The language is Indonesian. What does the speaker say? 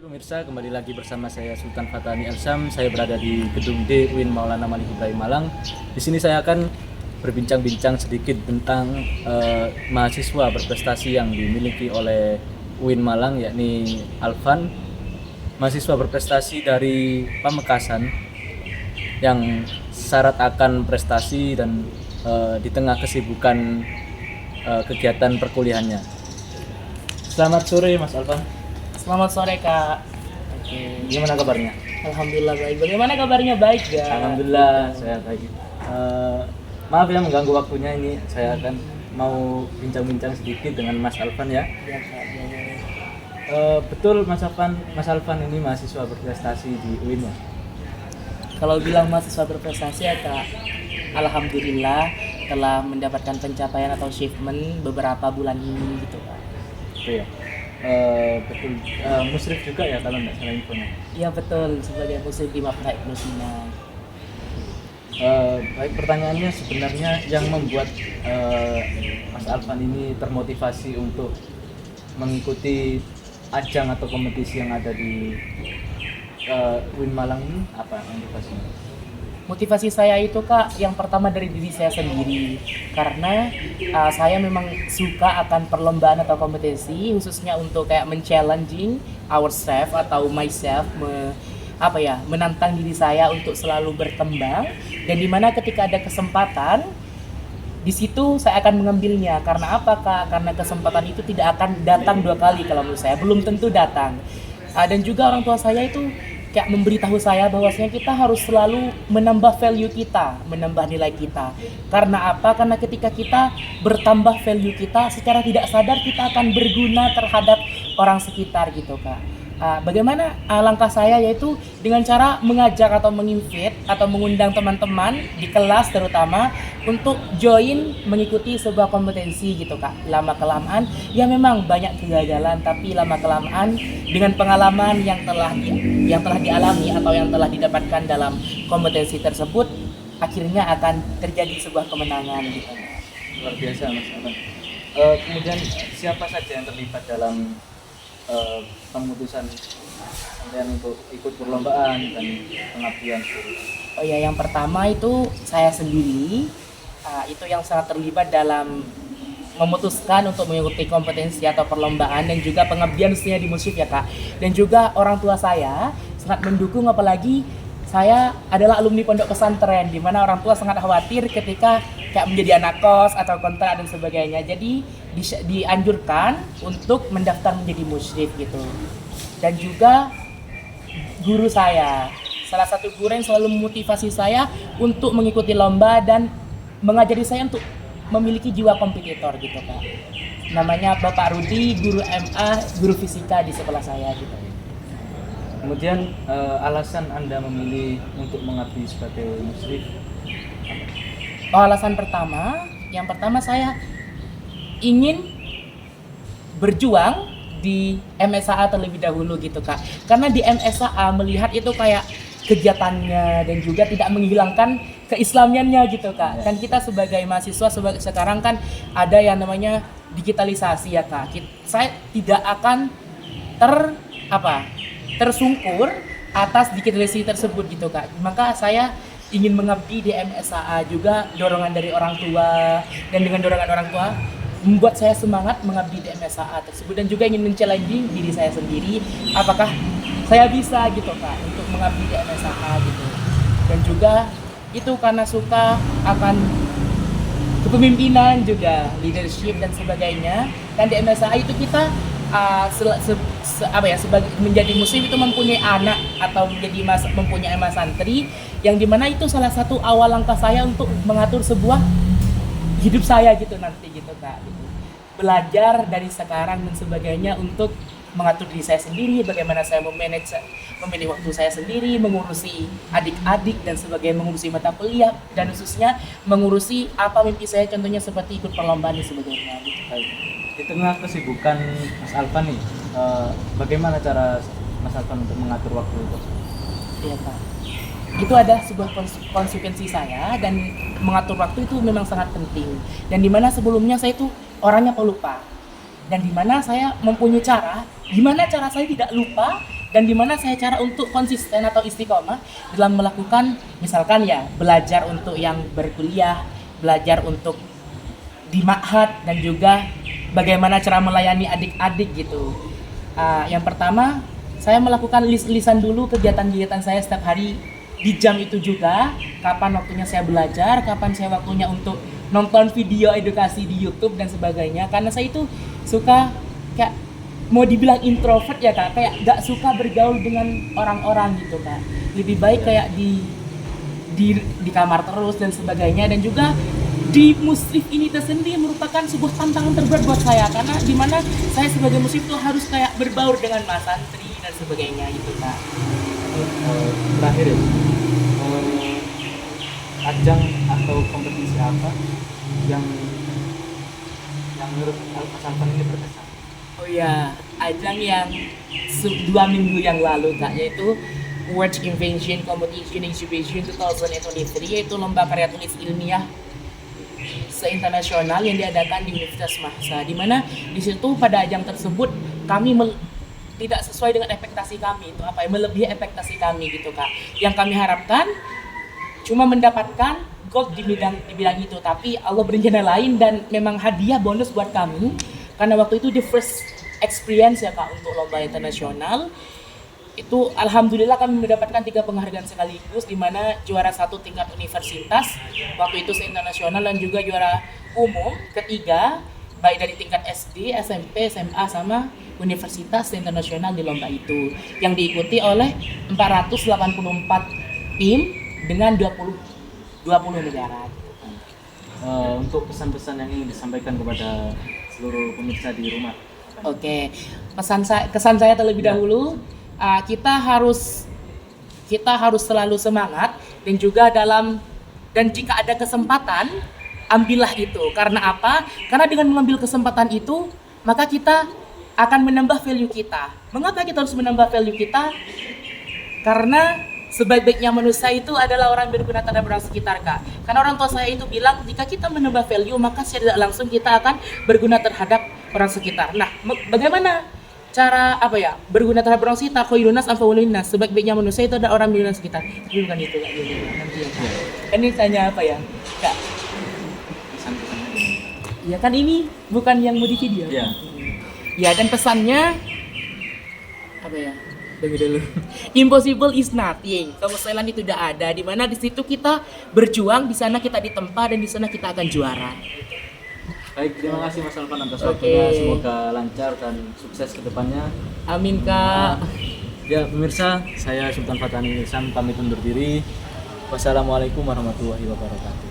Pemirsa, kembali lagi bersama saya Sultan Fatani Elsam. Saya berada di Gedung D UIN Maulana Malik Ibrahim Malang. Di sini saya akan berbincang-bincang sedikit tentang mahasiswa berprestasi yang dimiliki oleh UIN Malang, yakni Alvan, mahasiswa berprestasi dari Pamekasan yang syarat akan prestasi dan di tengah kesibukan kegiatan perkuliahannya. Selamat sore Mas Alvan. Selamat sore Kak. Oke. Gimana kabarnya? Alhamdulillah baik. Bagaimana kabarnya? Baik ya. Alhamdulillah saya baik. Maaf ya mengganggu waktunya, ini saya akan mau bincang-bincang sedikit dengan Mas Alvan ya. Ya Kak. Ya. Betul Mas Alvan ini mahasiswa berprestasi di UIN ya? Kalau bilang mahasiswa berprestasi ya Kak, alhamdulillah telah mendapatkan pencapaian atau achievement beberapa bulan ini gitu Kak. Betul ya. Betul. Musrif juga ya kalau nggak salah infonya. Iya betul, sebagai muslim di Mapra Ibnu Sina. Baik, pertanyaannya sebenarnya yang membuat Mas Alvan ini termotivasi untuk mengikuti ajang atau kompetisi yang ada di UIN Malang ini apa motivasinya? Motivasi saya itu Kak, yang pertama dari diri saya sendiri, karena saya memang suka akan perlombaan atau kompetisi, khususnya untuk kayak men-challenging ourselves atau myself, menantang diri saya untuk selalu berkembang, dan dimana ketika ada kesempatan di situ saya akan mengambilnya. Karena apa Kak? Karena kesempatan itu tidak akan datang dua kali, kalau menurut saya belum tentu datang. Dan juga orang tua saya itu kayak memberitahu saya bahwasanya kita harus selalu menambah value kita, menambah nilai kita. Karena apa? Karena ketika kita bertambah value kita, secara tidak sadar kita akan berguna terhadap orang sekitar gitu Kak. Bagaimana langkah saya, yaitu dengan cara mengajak atau menginvite atau mengundang teman-teman di kelas terutama untuk join mengikuti sebuah kompetensi gitu Kak. Lama kelamaan ya memang banyak kegagalan, tapi lama kelamaan dengan pengalaman yang telah dialami atau yang telah didapatkan dalam kompetensi tersebut, akhirnya akan terjadi sebuah kemenangan gitu. Luar biasa Mas Alvan. Kemudian siapa saja yang terlibat dalam pemutusan sampean untuk ikut perlombaan dan pengabdian? Oh ya, yang pertama itu saya sendiri, itu yang sangat terlibat dalam memutuskan untuk mengikuti kompetensi atau perlombaan dan juga pengabdian khususnya di musik ya Kak. Dan juga orang tua saya sangat mendukung, apalagi saya adalah alumni pondok pesantren, di mana orang tua sangat khawatir ketika kayak menjadi anak kos atau kontrak dan sebagainya. Jadi dianjurkan untuk mendaftar menjadi musyrif gitu. Dan juga guru saya, salah satu guru yang selalu memotivasi saya untuk mengikuti lomba dan mengajari saya untuk memiliki jiwa kompetitor gitu Kak. Namanya Bapak Rudi, guru MA, guru fisika di sekolah saya gitu. Kemudian alasan Anda memilih untuk mengabdi sebagai musyrif? Alasan pertama, yang pertama saya ingin berjuang di MSAA terlebih dahulu gitu Kak. Karena di MSAA melihat itu kayak kegiatannya dan juga tidak menghilangkan keislamiannya gitu Kak. Kan kita sebagai mahasiswa sekarang kan ada yang namanya digitalisasi ya Kak. Saya tidak akan tersungkur atas digitalisasi tersebut gitu Kak. Maka saya ingin mengabdi di MSAA, juga dorongan dari orang tua, dan dengan dorongan orang tua membuat saya semangat mengabdi di MSAA tersebut, dan juga ingin men-challenging diri saya sendiri apakah saya bisa gitu Kak untuk mengabdi di MSAA gitu. Dan juga itu karena suka akan kepemimpinan juga, leadership dan sebagainya. Dan di MSAA itu kita sebagai menjadi muslim itu mempunyai anak atau mempunyai mas santri, yang dimana itu salah satu awal langkah saya untuk mengatur sebuah hidup saya gitu nanti gitu Kak gitu. Belajar dari sekarang dan sebagainya untuk mengatur diri saya sendiri, bagaimana saya memilih waktu saya sendiri, mengurusi adik-adik dan sebagainya, mengurusi mata kuliah, dan khususnya mengurusi apa mimpi saya, contohnya seperti ikut perlombaan dan sebagainya gitu. Di tengah kesibukan Mas Alvan nih, bagaimana cara Mas Alvan untuk mengatur waktu itu? Iya Kak, itu ada sebuah konsekuensi saya, dan mengatur waktu itu memang sangat penting. Dan dimana sebelumnya saya itu orangnya pelupa, dan dimana saya mempunyai cara, gimana cara saya tidak lupa dan gimana saya cara untuk konsisten atau istiqomah dalam melakukan misalkan ya belajar untuk yang berkuliah, belajar untuk di ma'had, dan juga bagaimana cara melayani adik-adik gitu. Yang pertama saya melakukan list-listan dulu kegiatan-kegiatan saya setiap hari di jam itu juga, kapan waktunya saya belajar, kapan saya waktunya untuk nonton video edukasi di YouTube dan sebagainya. Karena saya itu suka kayak mau dibilang introvert ya kak, kayak gak suka bergaul dengan orang-orang gitu kak. Lebih baik kayak di kamar terus dan sebagainya. Dan juga di muslim ini tersendiri merupakan sebuah tantangan terberat buat saya, karena dimana saya sebagai muslim tuh harus kayak berbaur dengan mas santri dan sebagainya gitu kak. Terakhir ya, ajang atau kompetisi apa yang menurut Mas Alvan ini berkesan? Oh ya, ajang yang 2 minggu yang lalu kak, yaitu World Invention Competition Exhibition 2023, yaitu lomba karya tulis ilmiah se-internasional yang diadakan di Universitas Mahsa, di mana di situ pada ajang tersebut kami tidak sesuai dengan ekspektasi kami, itu apa ya, melebihi ekspektasi kami gitu kak. Yang kami harapkan cuma mendapatkan gold di bidang itu, tapi Allah berencana lain dan memang hadiah bonus buat kami karena waktu itu the first experience ya kak untuk lomba internasional. Itu alhamdulillah kami mendapatkan 3 penghargaan sekaligus, di mana juara 1 tingkat universitas waktu itu se-internasional, dan juga juara umum ketiga baik dari tingkat SD, SMP, SMA sama universitas internasional di lomba itu, yang diikuti oleh 484 tim dengan 20 negara. Untuk pesan-pesan yang ingin disampaikan kepada seluruh pemirsa di rumah. Oke, kesan saya terlebih dahulu, kita harus selalu semangat, dan juga dan jika ada kesempatan ambillah itu. Karena apa? Karena dengan mengambil kesempatan itu maka kita akan menambah value kita. Mengapa kita harus menambah value kita? Karena sebaik-baiknya manusia itu adalah orang yang berguna terhadap orang sekitar kak. Karena orang tua saya itu bilang jika kita menambah value maka secara langsung kita akan berguna terhadap orang sekitar. Nah, bagaimana cara berguna terhadap orang sekitar? Khairun nas anfa'ul linnas. Sebaik-baiknya manusia itu adalah orang berguna sekitar. Tapi bukan itu kak. Nanti ya kak. Kan ini tanya apa ya kak? Ya kan ini bukan yang mau di video. Iya. Ya, dan pesannya apa ya? Dulu. Impossible is nothing. Kemustahilan itu tidak ada. Di mana di situ kita berjuang, di sana kita ditempa, dan di sana kita akan juara. Baik, terima kasih Mas Alvan atas waktunya. Semoga lancar dan sukses ke depannya. Amin kak. Ya pemirsa, saya Sultan Fatani Ilsam pamit undur diri. Wassalamualaikum warahmatullahi wabarakatuh.